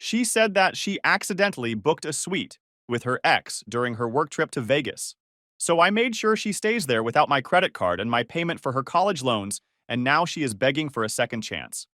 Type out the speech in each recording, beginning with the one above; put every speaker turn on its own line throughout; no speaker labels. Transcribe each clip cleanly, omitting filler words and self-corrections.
She said that she accidentally booked a suite with her ex during her work trip to Vegas. So I made sure she stays there without my credit card and my payment for her college loans, and now she is begging for a second chance.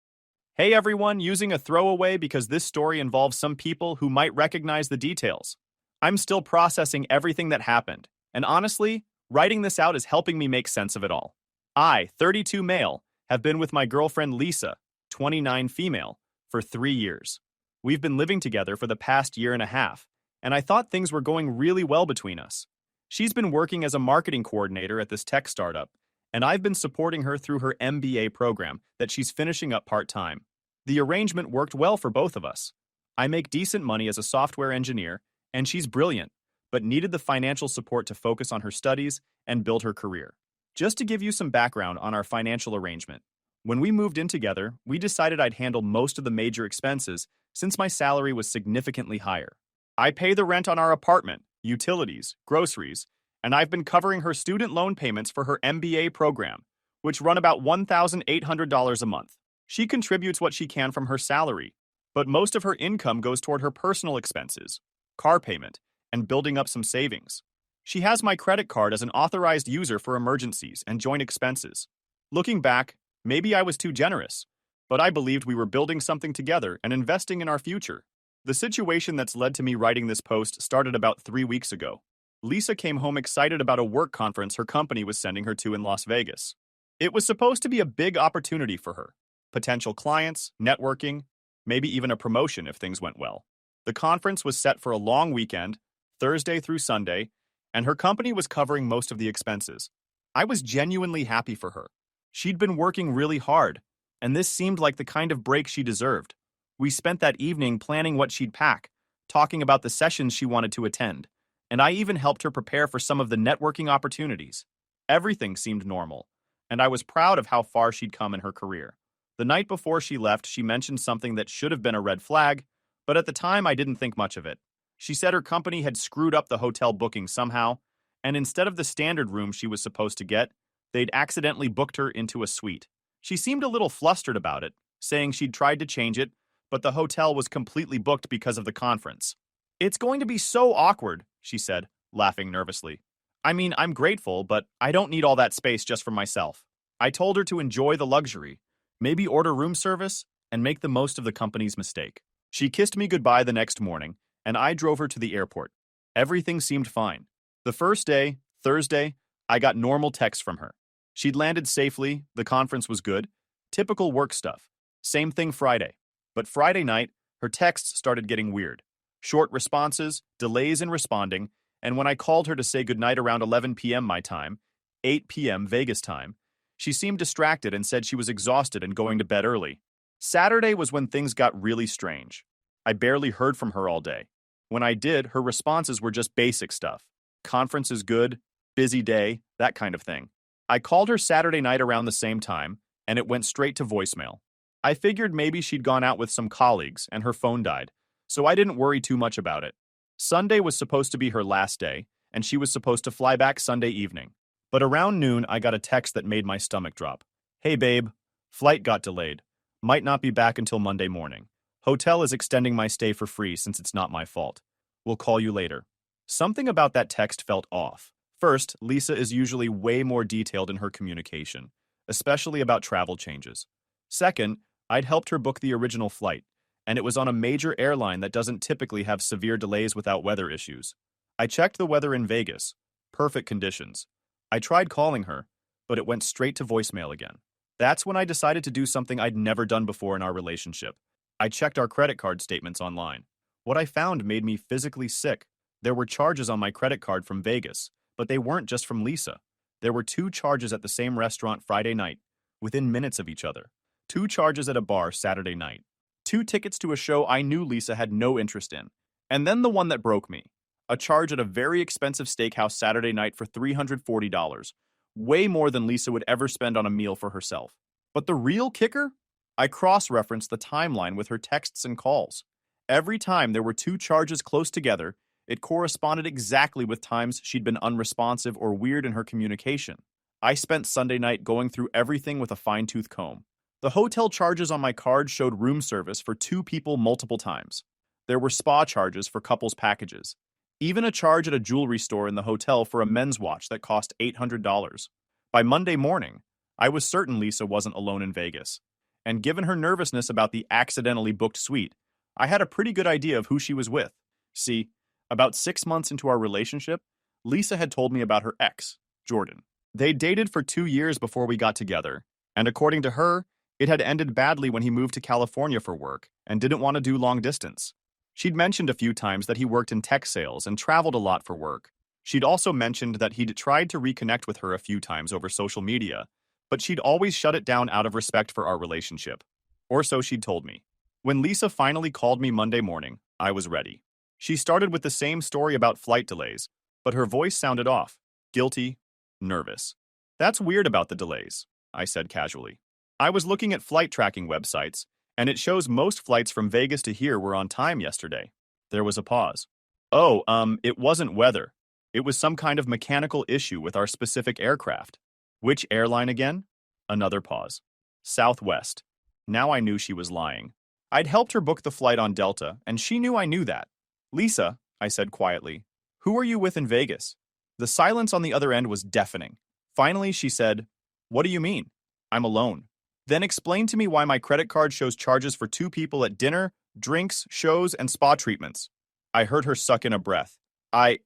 Hey everyone, using a throwaway because this story involves some people who might recognize the details. I'm still processing everything that happened, and honestly, writing this out is helping me make sense of it all. I, 32 male, have been with my girlfriend Lisa, 29 female, for 3 years. We've been living together for the past year and a half, and I thought things were going really well between us. She's been working as a marketing coordinator at this tech startup, and I've been supporting her through her MBA program that she's finishing up part-time. The arrangement worked well for both of us. I make decent money as a software engineer, and she's brilliant, but needed the financial support to focus on her studies and build her career. Just to give you some background on our financial arrangement, when we moved in together, we decided I'd handle most of the major expenses since my salary was significantly higher. I pay the rent on our apartment, utilities, groceries, and I've been covering her student loan payments for her MBA program, which run about $1,800 a month. She contributes what she can from her salary, but most of her income goes toward her personal expenses, car payment, and building up some savings. She has my credit card as an authorized user for emergencies and joint expenses. Looking back, maybe I was too generous, but I believed we were building something together and investing in our future. The situation that's led to me writing this post started about 3 weeks ago. Lisa came home excited about a work conference her company was sending her to in Las Vegas. It was supposed to be a big opportunity for her. Potential clients, networking, maybe even a promotion if things went well. The conference was set for a long weekend, Thursday through Sunday, and her company was covering most of the expenses. I was genuinely happy for her. She'd been working really hard, and this seemed like the kind of break she deserved. We spent that evening planning what she'd pack, talking about the sessions she wanted to attend, and I even helped her prepare for some of the networking opportunities. Everything seemed normal, and I was proud of how far she'd come in her career. The night before she left, she mentioned something that should have been a red flag, but at the time I didn't think much of it. She said her company had screwed up the hotel booking somehow, and instead of the standard room she was supposed to get, they'd accidentally booked her into a suite. She seemed a little flustered about it, saying she'd tried to change it, but the hotel was completely booked because of the conference. It's going to be so awkward, she said, laughing nervously. I mean, I'm grateful, but I don't need all that space just for myself. I told her to enjoy the luxury, maybe order room service, and make the most of the company's mistake. She kissed me goodbye the next morning, and I drove her to the airport. Everything seemed fine. The first day, Thursday, I got normal texts from her. She'd landed safely, the conference was good, typical work stuff. Same thing Friday. But Friday night, her texts started getting weird. Short responses, delays in responding, and when I called her to say goodnight around 11 p.m. my time, 8 p.m. Vegas time, she seemed distracted and said she was exhausted and going to bed early. Saturday was when things got really strange. I barely heard from her all day. When I did, her responses were just basic stuff. Conference is good, busy day, that kind of thing. I called her Saturday night around the same time, and it went straight to voicemail. I figured maybe she'd gone out with some colleagues and her phone died, so I didn't worry too much about it. Sunday was supposed to be her last day, and she was supposed to fly back Sunday evening. But around noon, I got a text that made my stomach drop. Hey babe, flight got delayed. Might not be back until Monday morning. Hotel is extending my stay for free since it's not my fault. We'll call you later. Something about that text felt off. First, Lisa is usually way more detailed in her communication, especially about travel changes. Second, I'd helped her book the original flight, and it was on a major airline that doesn't typically have severe delays without weather issues. I checked the weather in Vegas. Perfect conditions. I tried calling her, but it went straight to voicemail again. That's when I decided to do something I'd never done before in our relationship. I checked our credit card statements online. What I found made me physically sick. There were charges on my credit card from Vegas, but they weren't just from Lisa. There were 2 charges at the same restaurant Friday night, within minutes of each other. 2 charges at a bar Saturday night. 2 tickets to a show I knew Lisa had no interest in. And then the one that broke me. A charge at a very expensive steakhouse Saturday night for $340. Way more than Lisa would ever spend on a meal for herself. But the real kicker? I cross-referenced the timeline with her texts and calls. Every time there were 2 charges close together, it corresponded exactly with times she'd been unresponsive or weird in her communication. I spent Sunday night going through everything with a fine-tooth comb. The hotel charges on my card showed room service for 2 people multiple times. There were spa charges for couples packages. Even a charge at a jewelry store in the hotel for a men's watch that cost $800. By Monday morning, I was certain Lisa wasn't alone in Vegas. And given her nervousness about the accidentally booked suite, I had a pretty good idea of who she was with. See, about 6 months into our relationship, Lisa had told me about her ex, Jordan. They dated for 2 years before we got together, and according to her, it had ended badly when he moved to California for work and didn't want to do long distance. She'd mentioned a few times that he worked in tech sales and traveled a lot for work. She'd also mentioned that he'd tried to reconnect with her a few times over social media, but she'd always shut it down out of respect for our relationship. Or so she'd told me. When Lisa finally called me Monday morning, I was ready. She started with the same story about flight delays, but her voice sounded off, guilty, nervous. That's weird about the delays, I said casually. I was looking at flight tracking websites, and it shows most flights from Vegas to here were on time yesterday. There was a pause. Oh, it wasn't weather. It was some kind of mechanical issue with our specific aircraft. Which airline again? Another pause. Southwest. Now I knew she was lying. I'd helped her book the flight on Delta, and she knew I knew that. Lisa, I said quietly, who are you with in Vegas? The silence on the other end was deafening. Finally, she said, what do you mean? I'm alone. Then explain to me why my credit card shows charges for 2 people at dinner, drinks, shows, and spa treatments. I heard her suck in a breath. I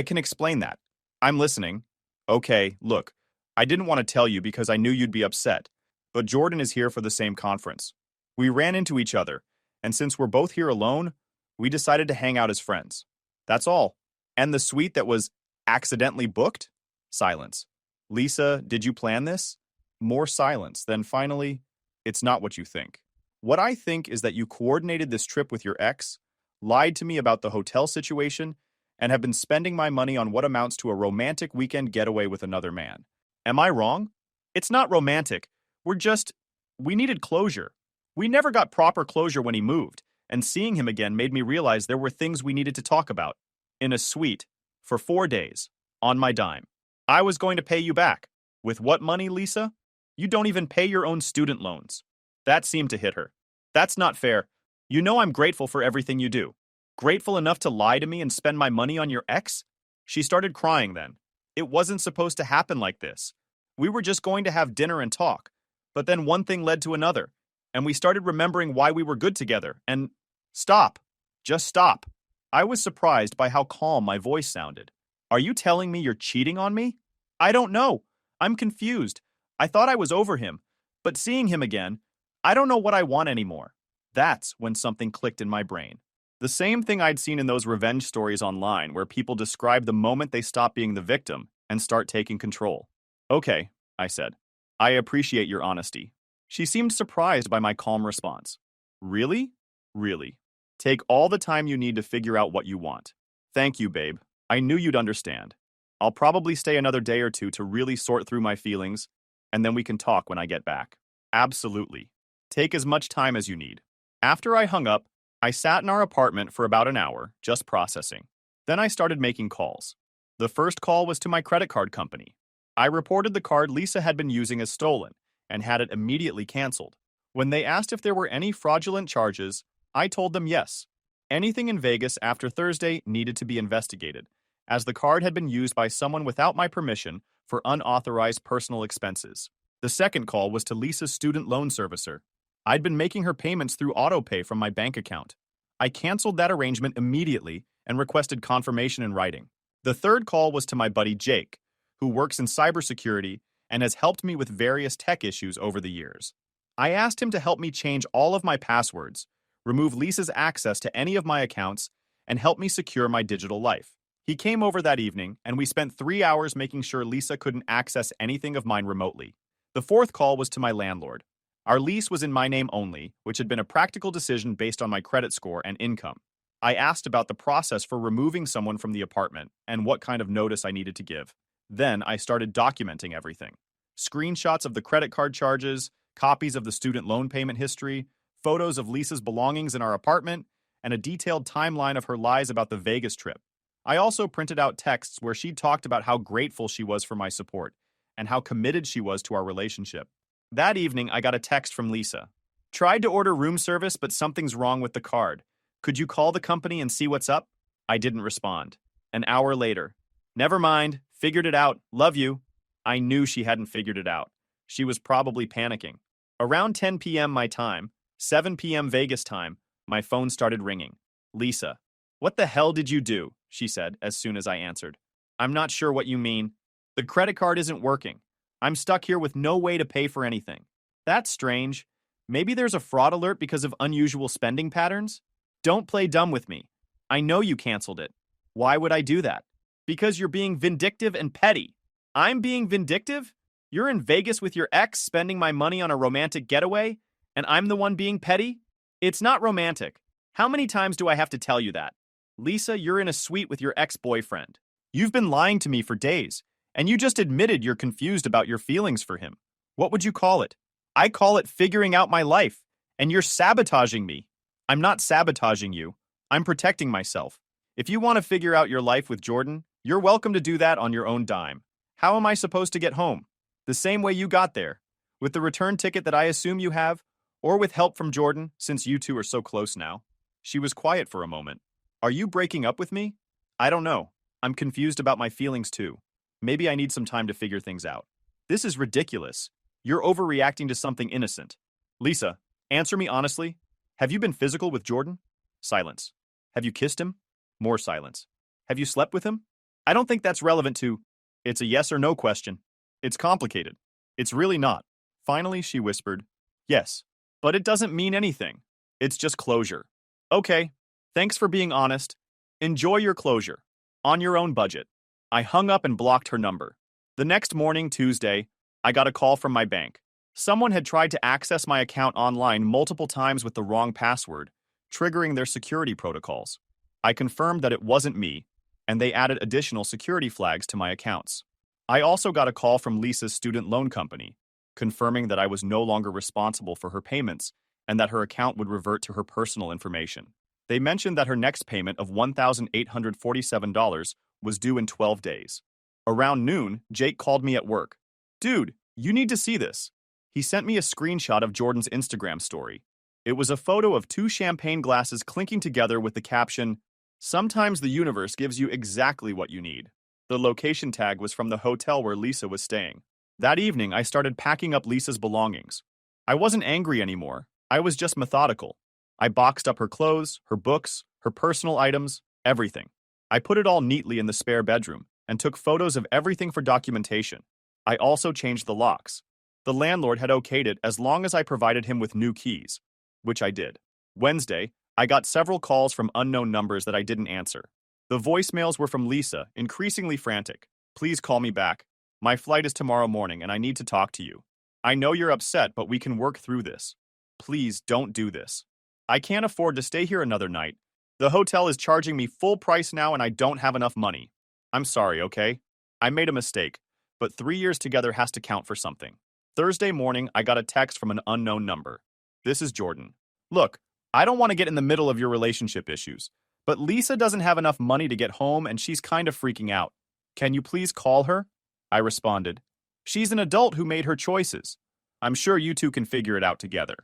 can explain that. I'm listening. Okay, look, I didn't want to tell you because I knew you'd be upset, but Jordan is here for the same conference. We ran into each other, and since we're both here alone, we decided to hang out as friends. That's all. And the suite that was accidentally booked? Silence. Lisa, did you plan this? More silence. Then finally, it's not what you think. What I think is that you coordinated this trip with your ex, lied to me about the hotel situation, and have been spending my money on what amounts to a romantic weekend getaway with another man. Am I wrong? It's not romantic. We needed closure. We never got proper closure when he moved, and seeing him again made me realize there were things we needed to talk about. In a suite, for 4 days, on my dime. I was going to pay you back. With what money, Lisa? You don't even pay your own student loans. That seemed to hit her. That's not fair. You know I'm grateful for everything you do. Grateful enough to lie to me and spend my money on your ex? She started crying then. It wasn't supposed to happen like this. We were just going to have dinner and talk. But then one thing led to another, and we started remembering why we were good together, and stop. Just stop. I was surprised by how calm my voice sounded. Are you telling me you're cheating on me? I don't know. I'm confused. I thought I was over him, but seeing him again, I don't know what I want anymore. That's when something clicked in my brain. The same thing I'd seen in those revenge stories online where people describe the moment they stop being the victim and start taking control. Okay, I said. I appreciate your honesty. She seemed surprised by my calm response. Really? Really. Take all the time you need to figure out what you want. Thank you, babe. I knew you'd understand. I'll probably stay another day or two to really sort through my feelings, and then we can talk when I get back. Absolutely. Take as much time as you need. After I hung up, I sat in our apartment for about an hour, just processing. Then I started making calls. The first call was to my credit card company. I reported the card Lisa had been using as stolen and had it immediately canceled. When they asked if there were any fraudulent charges, I told them yes. Anything in Vegas after Thursday needed to be investigated, as the card had been used by someone without my permission for unauthorized personal expenses. The second call was to Lisa's student loan servicer. I'd been making her payments through autopay from my bank account. I canceled that arrangement immediately and requested confirmation in writing. The third call was to my buddy Jake, who works in cybersecurity and has helped me with various tech issues over the years. I asked him to help me change all of my passwords, remove Lisa's access to any of my accounts, and help me secure my digital life. He came over that evening, and we spent 3 hours making sure Lisa couldn't access anything of mine remotely. The fourth call was to my landlord. Our lease was in my name only, which had been a practical decision based on my credit score and income. I asked about the process for removing someone from the apartment and what kind of notice I needed to give. Then I started documenting everything. Screenshots of the credit card charges, copies of the student loan payment history, photos of Lisa's belongings in our apartment, and a detailed timeline of her lies about the Vegas trip. I also printed out texts where she talked about how grateful she was for my support and how committed she was to our relationship. That evening, I got a text from Lisa. Tried to order room service, but something's wrong with the card. Could you call the company and see what's up? I didn't respond. An hour later. Never mind. Figured it out. Love you. I knew she hadn't figured it out. She was probably panicking. Around 10 p.m. my time, 7 p.m. Vegas time, my phone started ringing. Lisa. What the hell did you do? She said as soon as I answered. I'm not sure what you mean. The credit card isn't working. I'm stuck here with no way to pay for anything. That's strange. Maybe there's a fraud alert because of unusual spending patterns? Don't play dumb with me. I know you canceled it. Why would I do that? Because you're being vindictive and petty. I'm being vindictive? You're in Vegas with your ex spending my money on a romantic getaway, and I'm the one being petty? It's not romantic. How many times do I have to tell you that? Lisa, you're in a suite with your ex-boyfriend. You've been lying to me for days, and you just admitted you're confused about your feelings for him. What would you call it? I call it figuring out my life, and you're sabotaging me. I'm not sabotaging you. I'm protecting myself. If you want to figure out your life with Jordan, you're welcome to do that on your own dime. How am I supposed to get home? The same way you got there, with the return ticket that I assume you have, or with help from Jordan, since you two are so close now. She was quiet for a moment. Are you breaking up with me? I don't know. I'm confused about my feelings too. Maybe I need some time to figure things out. This is ridiculous. You're overreacting to something innocent. Lisa, answer me honestly. Have you been physical with Jordan? Silence. Have you kissed him? More silence. Have you slept with him? I don't think that's relevant to... It's a yes or no question. It's complicated. It's really not. Finally, she whispered, yes, but it doesn't mean anything. It's just closure. Okay, thanks for being honest. Enjoy your closure. On your own budget. I hung up and blocked her number. The next morning, Tuesday, I got a call from my bank. Someone had tried to access my account online multiple times with the wrong password, triggering their security protocols. I confirmed that it wasn't me, and they added additional security flags to my accounts. I also got a call from Lisa's student loan company, confirming that I was no longer responsible for her payments and that her account would revert to her personal information. They mentioned that her next payment of $1,847 was due in 12 days. Around noon, Jake called me at work. Dude, you need to see this. He sent me a screenshot of Jordan's Instagram story. It was a photo of two champagne glasses clinking together with the caption, "Sometimes the universe gives you exactly what you need." The location tag was from the hotel where Lisa was staying. That evening, I started packing up Lisa's belongings. I wasn't angry anymore. I was just methodical. I boxed up her clothes, her books, her personal items, everything. I put it all neatly in the spare bedroom and took photos of everything for documentation. I also changed the locks. The landlord had okayed it as long as I provided him with new keys, which I did. Wednesday, I got several calls from unknown numbers that I didn't answer. The voicemails were from Lisa, increasingly frantic. Please call me back. My flight is tomorrow morning and I need to talk to you. I know you're upset, but we can work through this. Please don't do this. I can't afford to stay here another night. The hotel is charging me full price now and I don't have enough money. I'm sorry, okay? I made a mistake, but 3 years together has to count for something. Thursday morning, I got a text from an unknown number. This is Jordan. Look, I don't want to get in the middle of your relationship issues, but Lisa doesn't have enough money to get home and she's kind of freaking out. Can you please call her? I responded. She's an adult who made her choices. I'm sure you two can figure it out together.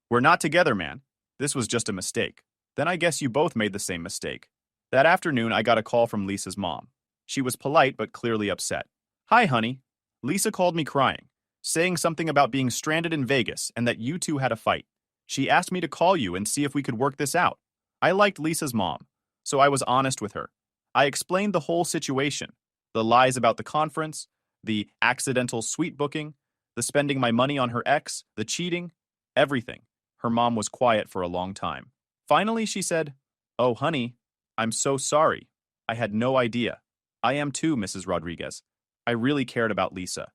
We're not together, man. This was just a mistake. Then I guess you both made the same mistake. That afternoon, I got a call from Lisa's mom. She was polite but clearly upset. Hi, honey. Lisa called me crying, saying something about being stranded in Vegas and that you two had a fight. She asked me to call you and see if we could work this out. I liked Lisa's mom, so I was honest with her. I explained the whole situation, the lies about the conference, the accidental suite booking, the spending my money on her ex, the cheating, everything. Her mom was quiet for a long time. Finally, she said, "Oh, honey, I'm so sorry. I had no idea. I am too, Mrs. Rodriguez. I really cared about Lisa."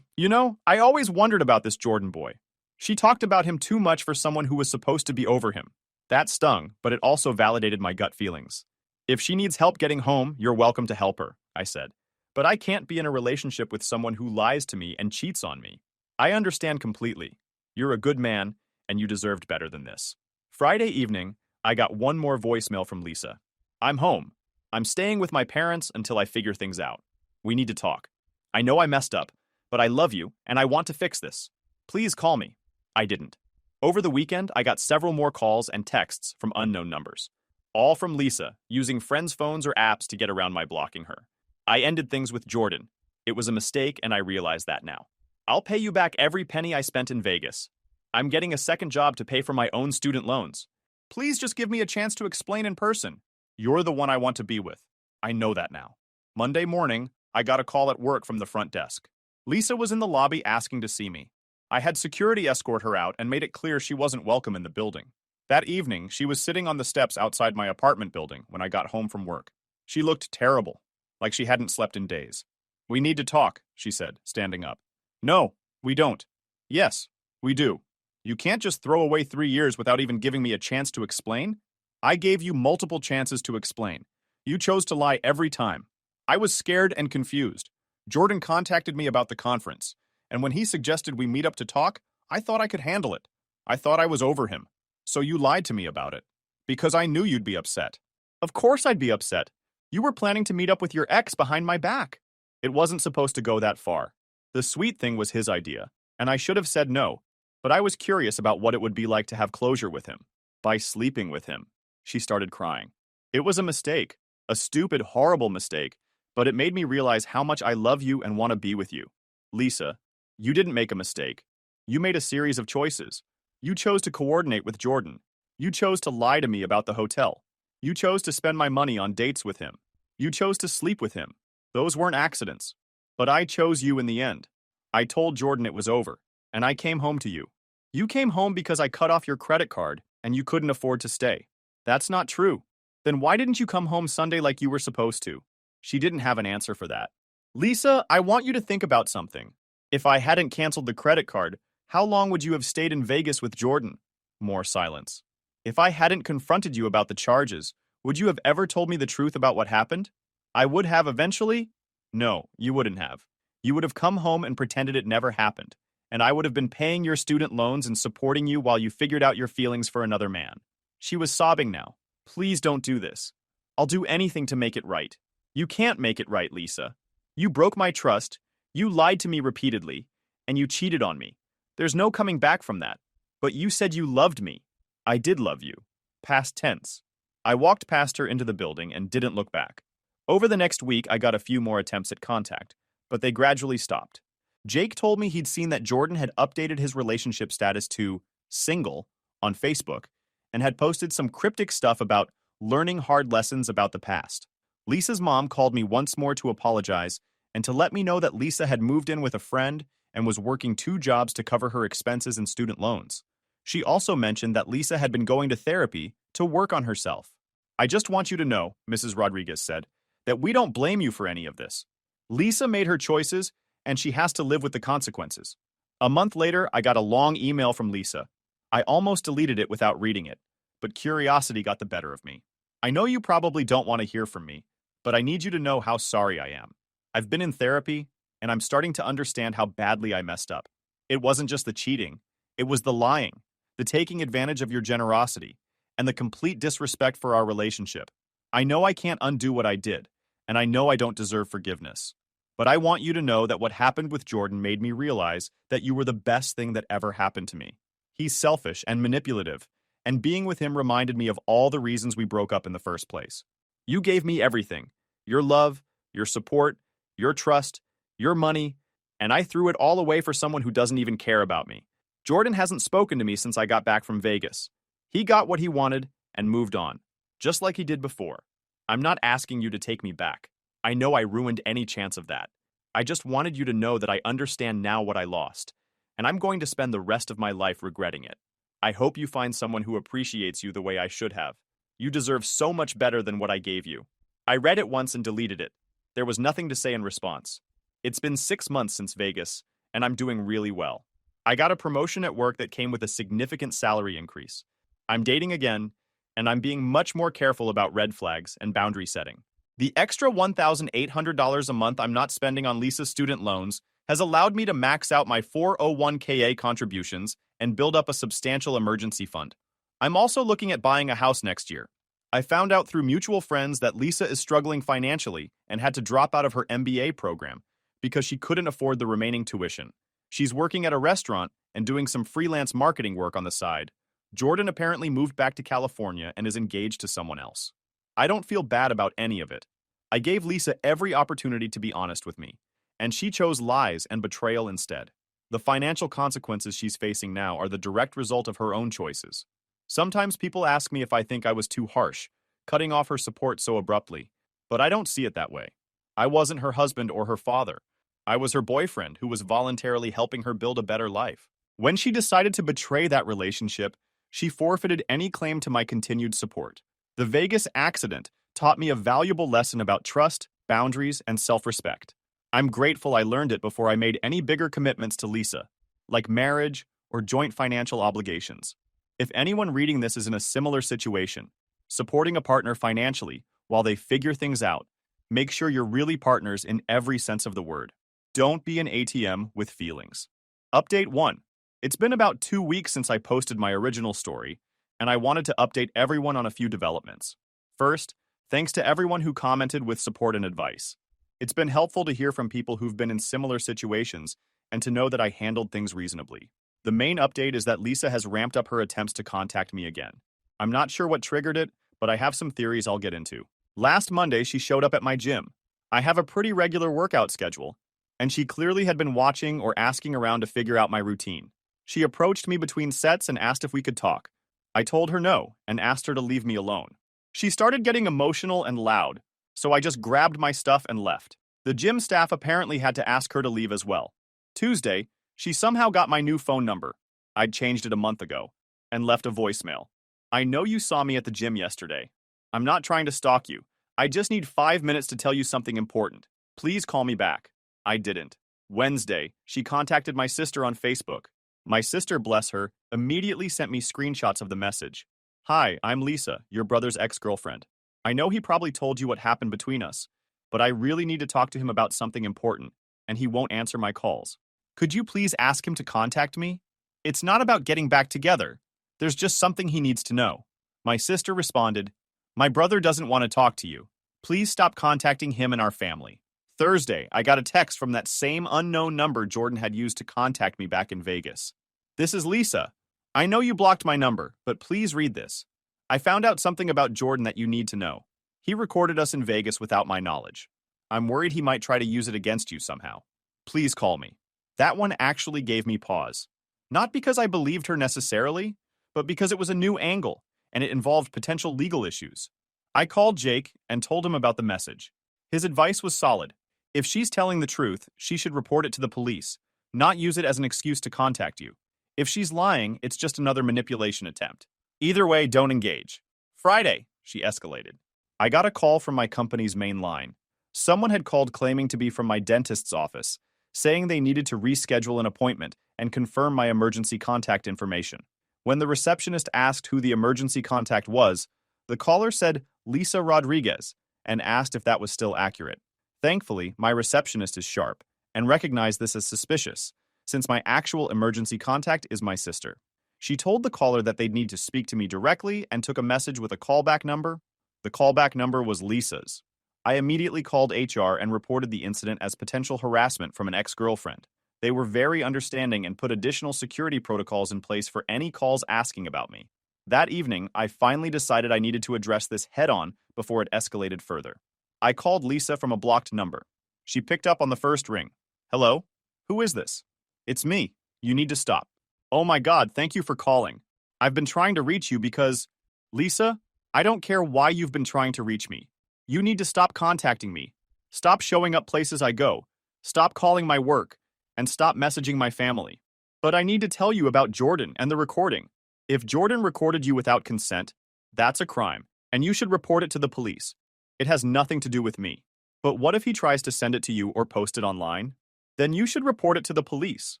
You know, I always wondered about this Jordan boy. She talked about him too much for someone who was supposed to be over him. That stung, but it also validated my gut feelings. If she needs help getting home, you're welcome to help her, I said. But I can't be in a relationship with someone who lies to me and cheats on me. I understand completely. You're a good man, and you deserved better than this. Friday evening, I got one more voicemail from Lisa. I'm home. I'm staying with my parents until I figure things out. We need to talk. I know I messed up, but I love you, and I want to fix this. Please call me. I didn't. Over the weekend, I got several more calls and texts from unknown numbers. All from Lisa, using friends' phones or apps to get around my blocking her. I ended things with Jordan. It was a mistake, and I realize that now. I'll pay you back every penny I spent in Vegas. I'm getting a second job to pay for my own student loans. Please just give me a chance to explain in person. You're the one I want to be with. I know that now. Monday morning, I got a call at work from the front desk. Lisa was in the lobby asking to see me. I had security escort her out and made it clear she wasn't welcome in the building. That evening, she was sitting on the steps outside my apartment building when I got home from work. She looked terrible, like she hadn't slept in days. We need to talk, she said, standing up. No, we don't. Yes, we do. You can't just throw away 3 years without even giving me a chance to explain. I gave you multiple chances to explain. You chose to lie every time. I was scared and confused. Jordan contacted me about the conference, and when he suggested we meet up to talk, I thought I could handle it. I thought I was over him. So you lied to me about it. Because I knew you'd be upset. Of course I'd be upset. You were planning to meet up with your ex behind my back. It wasn't supposed to go that far. The sweet thing was his idea, and I should have said no, but I was curious about what it would be like to have closure with him. By sleeping with him. She started crying. It was a mistake. A stupid, horrible mistake, but it made me realize how much I love you and want to be with you. Lisa, you didn't make a mistake. You made a series of choices. You chose to coordinate with Jordan. You chose to lie to me about the hotel. You chose to spend my money on dates with him. You chose to sleep with him. Those weren't accidents. But I chose you in the end. I told Jordan it was over, and I came home to you. You came home because I cut off your credit card, and you couldn't afford to stay. That's not true. Then why didn't you come home Sunday like you were supposed to? She didn't have an answer for that. Lisa, I want you to think about something. If I hadn't canceled the credit card, how long would you have stayed in Vegas with Jordan? More silence. If I hadn't confronted you about the charges, would you have ever told me the truth about what happened? I would have eventually? No, you wouldn't have. You would have come home and pretended it never happened, and I would have been paying your student loans and supporting you while you figured out your feelings for another man. She was sobbing now. Please don't do this. I'll do anything to make it right. You can't make it right, Lisa. You broke my trust, you lied to me repeatedly, and you cheated on me. There's no coming back from that. But you said you loved me. I did love you. Past tense. I walked past her into the building and didn't look back. Over the next week, I got a few more attempts at contact, but they gradually stopped. Jake told me he'd seen that Jordan had updated his relationship status to single on Facebook and had posted some cryptic stuff about learning hard lessons about the past. Lisa's mom called me once more to apologize and to let me know that Lisa had moved in with a friend and was working 2 jobs to cover her expenses and student loans. She also mentioned that Lisa had been going to therapy to work on herself. I just want you to know, Mrs. Rodriguez said, that we don't blame you for any of this. Lisa made her choices, and she has to live with the consequences. A month later, I got a long email from Lisa. I almost deleted it without reading it, but curiosity got the better of me. I know you probably don't want to hear from me, but I need you to know how sorry I am. I've been in therapy, and I'm starting to understand how badly I messed up. It wasn't just the cheating. It was the lying, the taking advantage of your generosity, and the complete disrespect for our relationship. I know I can't undo what I did, and I know I don't deserve forgiveness. But I want you to know that what happened with Jordan made me realize that you were the best thing that ever happened to me. He's selfish and manipulative, and being with him reminded me of all the reasons we broke up in the first place. You gave me everything, your love, your support, your trust, your money, and I threw it all away for someone who doesn't even care about me. Jordan hasn't spoken to me since I got back from Vegas. He got what he wanted and moved on, just like he did before. I'm not asking you to take me back. I know I ruined any chance of that. I just wanted you to know that I understand now what I lost, and I'm going to spend the rest of my life regretting it. I hope you find someone who appreciates you the way I should have. You deserve so much better than what I gave you. I read it once and deleted it. There was nothing to say in response. It's been 6 months since Vegas, and I'm doing really well. I got a promotion at work that came with a significant salary increase. I'm dating again, and I'm being much more careful about red flags and boundary setting. The extra $1,800 a month I'm not spending on Lisa's student loans has allowed me to max out my 401k contributions and build up a substantial emergency fund. I'm also looking at buying a house next year. I found out through mutual friends that Lisa is struggling financially and had to drop out of her MBA program because she couldn't afford the remaining tuition. She's working at a restaurant and doing some freelance marketing work on the side, Jordan apparently moved back to California and is engaged to someone else. I don't feel bad about any of it. I gave Lisa every opportunity to be honest with me, and she chose lies and betrayal instead. The financial consequences she's facing now are the direct result of her own choices. Sometimes people ask me if I think I was too harsh, cutting off her support so abruptly, but I don't see it that way. I wasn't her husband or her father. I was her boyfriend who was voluntarily helping her build a better life. When she decided to betray that relationship, she forfeited any claim to my continued support. The Vegas accident taught me a valuable lesson about trust, boundaries, and self-respect. I'm grateful I learned it before I made any bigger commitments to Lisa, like marriage or joint financial obligations. If anyone reading this is in a similar situation, supporting a partner financially while they figure things out, make sure you're really partners in every sense of the word. Don't be an ATM with feelings. Update 1. It's been about 2 weeks since I posted my original story, and I wanted to update everyone on a few developments. First, thanks to everyone who commented with support and advice. It's been helpful to hear from people who've been in similar situations and to know that I handled things reasonably. The main update is that Lisa has ramped up her attempts to contact me again. I'm not sure what triggered it, but I have some theories I'll get into. Last Monday, she showed up at my gym. I have a pretty regular workout schedule, and she clearly had been watching or asking around to figure out my routine. She approached me between sets and asked if we could talk. I told her no and asked her to leave me alone. She started getting emotional and loud, so I just grabbed my stuff and left. The gym staff apparently had to ask her to leave as well. Tuesday, she somehow got my new phone number. I'd changed it a month ago, and left a voicemail. I know you saw me at the gym yesterday. I'm not trying to stalk you. I just need 5 minutes to tell you something important. Please call me back. I didn't. Wednesday, she contacted my sister on Facebook. My sister, bless her, immediately sent me screenshots of the message. Hi, I'm Lisa, your brother's ex-girlfriend. I know he probably told you what happened between us, but I really need to talk to him about something important, and he won't answer my calls. Could you please ask him to contact me? It's not about getting back together. There's just something he needs to know. My sister responded, My brother doesn't want to talk to you. Please stop contacting him and our family. Thursday, I got a text from that same unknown number Jordan had used to contact me back in Vegas. This is Lisa. I know you blocked my number, but please read this. I found out something about Jordan that you need to know. He recorded us in Vegas without my knowledge. I'm worried he might try to use it against you somehow. Please call me. That one actually gave me pause. Not because I believed her necessarily, but because it was a new angle, and it involved potential legal issues. I called Jake and told him about the message. His advice was solid. If she's telling the truth, she should report it to the police, not use it as an excuse to contact you. If she's lying, it's just another manipulation attempt. Either way, don't engage. Friday, she escalated. I got a call from my company's main line. Someone had called claiming to be from my dentist's office, saying they needed to reschedule an appointment and confirm my emergency contact information. When the receptionist asked who the emergency contact was, the caller said Lisa Rodriguez and asked if that was still accurate. Thankfully, my receptionist is sharp and recognized this as suspicious, since my actual emergency contact is my sister. She told the caller that they'd need to speak to me directly and took a message with a callback number. The callback number was Lisa's. I immediately called HR and reported the incident as potential harassment from an ex-girlfriend. They were very understanding and put additional security protocols in place for any calls asking about me. That evening, I finally decided I needed to address this head-on before it escalated further. I called Lisa from a blocked number. She picked up on the first ring. Hello? Who is this? It's me. You need to stop. Oh my God, thank you for calling. I've been trying to reach you because... Lisa, I don't care why you've been trying to reach me. You need to stop contacting me. Stop showing up places I go. Stop calling my work. And stop messaging my family. But I need to tell you about Jordan and the recording. If Jordan recorded you without consent, that's a crime, and you should report it to the police. It has nothing to do with me. But what if he tries to send it to you or post it online? Then you should report it to the police.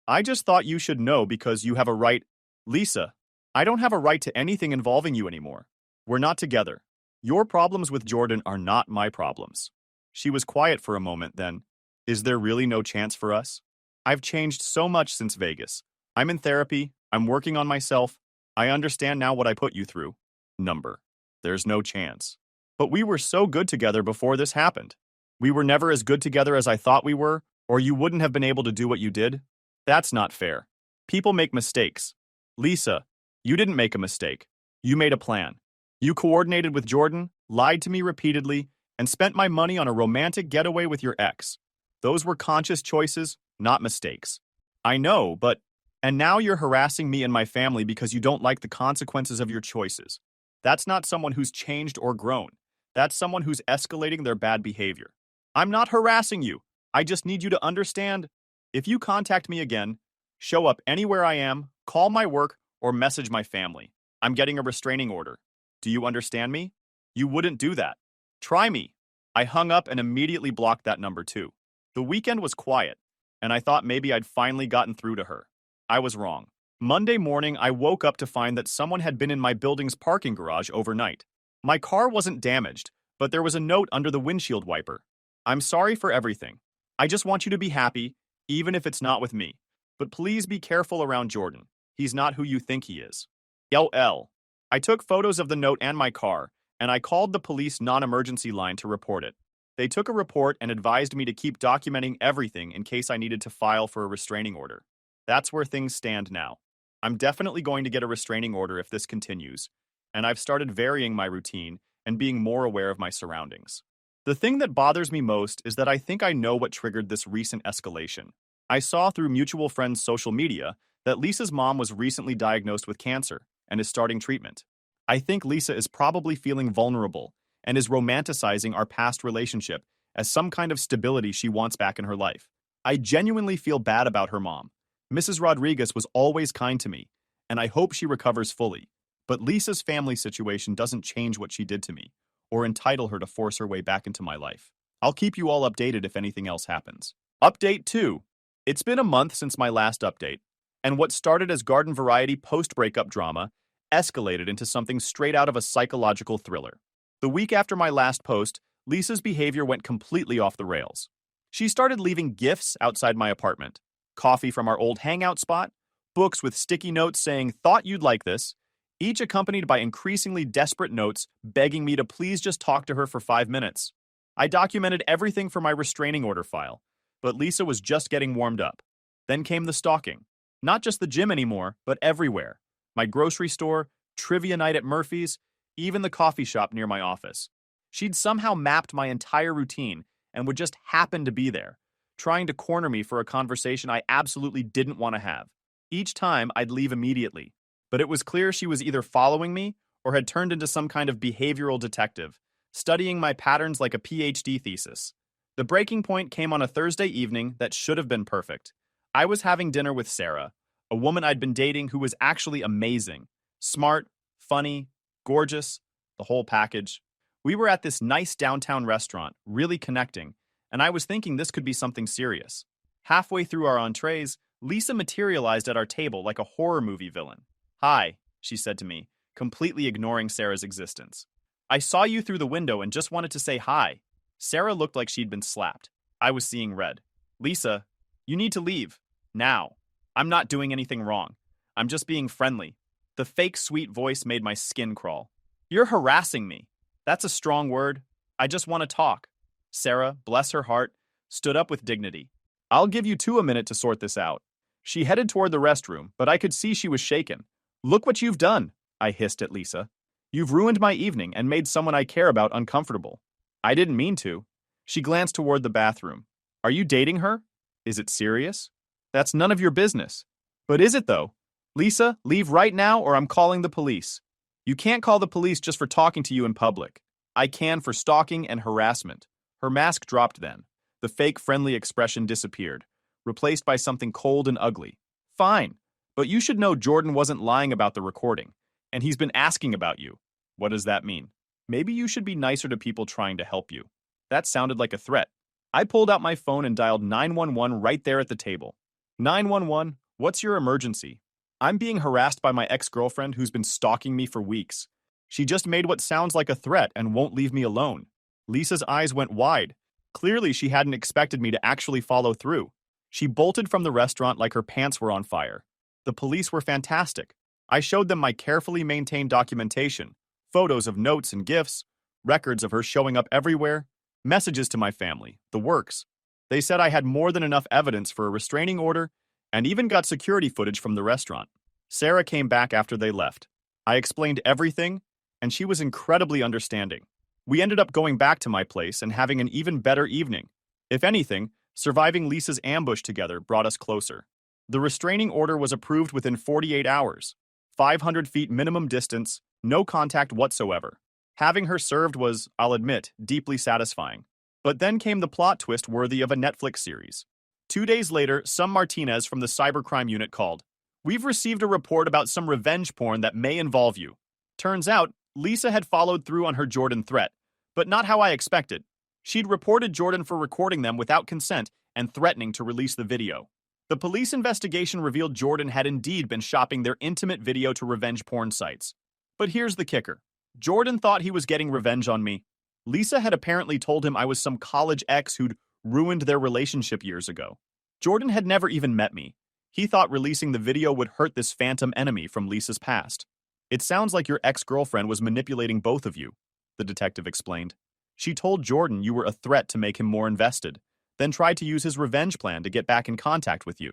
I just thought you should know because you have a right. Lisa, I don't have a right to anything involving you anymore. We're not together. Your problems with Jordan are not my problems. She was quiet for a moment then. Is there really no chance for us? I've changed so much since Vegas. I'm in therapy. I'm working on myself. I understand now what I put you through. Number. There's no chance. But we were so good together before this happened. We were never as good together as I thought we were, or you wouldn't have been able to do what you did. That's not fair. People make mistakes. Lisa, You didn't make a mistake. You made a plan. You coordinated with Jordan, lied to me repeatedly, and spent my money on a romantic getaway with your ex. Those were conscious choices, not mistakes. I know, but... And now you're harassing me and my family because you don't like the consequences of your choices. That's not someone who's changed or grown. That's someone who's escalating their bad behavior. I'm not harassing you. I just need you to understand. If you contact me again, show up anywhere I am, call my work, or message my family, I'm getting a restraining order. Do you understand me? You wouldn't do that. Try me. I hung up and immediately blocked that number too. The weekend was quiet, and I thought maybe I'd finally gotten through to her. I was wrong. Monday morning, I woke up to find that someone had been in my building's parking garage overnight. My car wasn't damaged, but there was a note under the windshield wiper. I'm sorry for everything. I just want you to be happy, even if it's not with me. But please be careful around Jordan. He's not who you think he is. LL. I took photos of the note and my car, and I called the police non-emergency line to report it. They took a report and advised me to keep documenting everything in case I needed to file for a restraining order. That's where things stand now. I'm definitely going to get a restraining order if this continues, and I've started varying my routine and being more aware of my surroundings. The thing that bothers me most is that I think I know what triggered this recent escalation. I saw through mutual friends' social media that Lisa's mom was recently diagnosed with cancer and is starting treatment. I think Lisa is probably feeling vulnerable and is romanticizing our past relationship as some kind of stability she wants back in her life. I genuinely feel bad about her mom. Mrs. Rodriguez was always kind to me, and I hope she recovers fully. But Lisa's family situation doesn't change what she did to me, or entitle her to force her way back into my life. I'll keep you all updated if anything else happens. Update 2. It's been a month since my last update, and what started as garden variety post-breakup drama escalated into something straight out of a psychological thriller. The week after my last post, Lisa's behavior went completely off the rails. She started leaving gifts outside my apartment, coffee from our old hangout spot, books with sticky notes saying, "Thought you'd like this," each accompanied by increasingly desperate notes begging me to please just talk to her for 5 minutes. I documented everything for my restraining order file, but Lisa was just getting warmed up. Then came the stalking. Not just the gym anymore, but everywhere. My grocery store, trivia night at Murphy's, even the coffee shop near my office. She'd somehow mapped my entire routine and would just happen to be there, trying to corner me for a conversation I absolutely didn't want to have. Each time, I'd leave immediately. But it was clear she was either following me or had turned into some kind of behavioral detective, studying my patterns like a PhD thesis. The breaking point came on a Thursday evening that should have been perfect. I was having dinner with Sarah, a woman I'd been dating who was actually amazing. Smart, funny, gorgeous, the whole package. We were at this nice downtown restaurant, really connecting, and I was thinking this could be something serious. Halfway through our entrees, Lisa materialized at our table like a horror movie villain. "Hi," she said to me, completely ignoring Sarah's existence. "I saw you through the window and just wanted to say hi." Sarah looked like she'd been slapped. I was seeing red. "Lisa, you need to leave. Now. I'm not doing anything wrong. I'm just being friendly." The fake sweet voice made my skin crawl. "You're harassing me." "That's a strong word. I just want to talk." Sarah, bless her heart, stood up with dignity. "I'll give you 2 minutes to sort this out." She headed toward the restroom, but I could see she was shaken. "Look what you've done," I hissed at Lisa. "You've ruined my evening and made someone I care about uncomfortable." "I didn't mean to." She glanced toward the bathroom. "Are you dating her? Is it serious?" "That's none of your business." "But is it though?" "Lisa, leave right now or I'm calling the police." "You can't call the police just for talking to you in public." "I can for stalking and harassment." Her mask dropped then. The fake friendly expression disappeared, replaced by something cold and ugly. "Fine, but you should know Jordan wasn't lying about the recording, and he's been asking about you." "What does that mean?" "Maybe you should be nicer to people trying to help you." That sounded like a threat. I pulled out my phone and dialed 911 right there at the table. 911, what's your emergency?" "I'm being harassed by my ex-girlfriend who's been stalking me for weeks. She just made what sounds like a threat and won't leave me alone." Lisa's eyes went wide. Clearly, she hadn't expected me to actually follow through. She bolted from the restaurant like her pants were on fire. The police were fantastic. I showed them my carefully maintained documentation, photos of notes and gifts, records of her showing up everywhere, messages to my family, the works. They said I had more than enough evidence for a restraining order and even got security footage from the restaurant. Sarah came back after they left. I explained everything, and she was incredibly understanding. We ended up going back to my place and having an even better evening. If anything, surviving Lisa's ambush together brought us closer. The restraining order was approved within 48 hours. 500 feet minimum distance, no contact whatsoever. Having her served was, I'll admit, deeply satisfying. But then came the plot twist worthy of a Netflix series. 2 days later, some Martinez from the cybercrime unit called. We've received a report about some revenge porn that may involve you. Turns out, Lisa had followed through on her Jordan threat, but not how I expected. She'd reported Jordan for recording them without consent and threatening to release the video. The police investigation revealed Jordan had indeed been shopping their intimate video to revenge porn sites. But here's the kicker. Jordan thought he was getting revenge on me. Lisa had apparently told him I was some college ex who'd ruined their relationship years ago. Jordan had never even met me. He thought releasing the video would hurt this phantom enemy from Lisa's past. It sounds like your ex-girlfriend was manipulating both of you, the detective explained. She told Jordan you were a threat to make him more invested, then tried to use his revenge plan to get back in contact with you.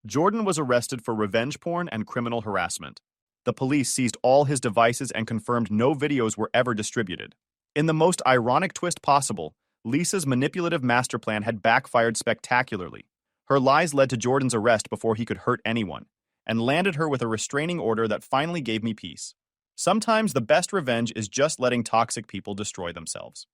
Jordan was arrested for revenge porn and criminal harassment. The police seized all his devices and confirmed no videos were ever distributed. In the most ironic twist possible, Lisa's manipulative master plan had backfired spectacularly. Her lies led to Jordan's arrest before he could hurt anyone, and landed her with a restraining order that finally gave me peace. Sometimes the best revenge is just letting toxic people destroy themselves.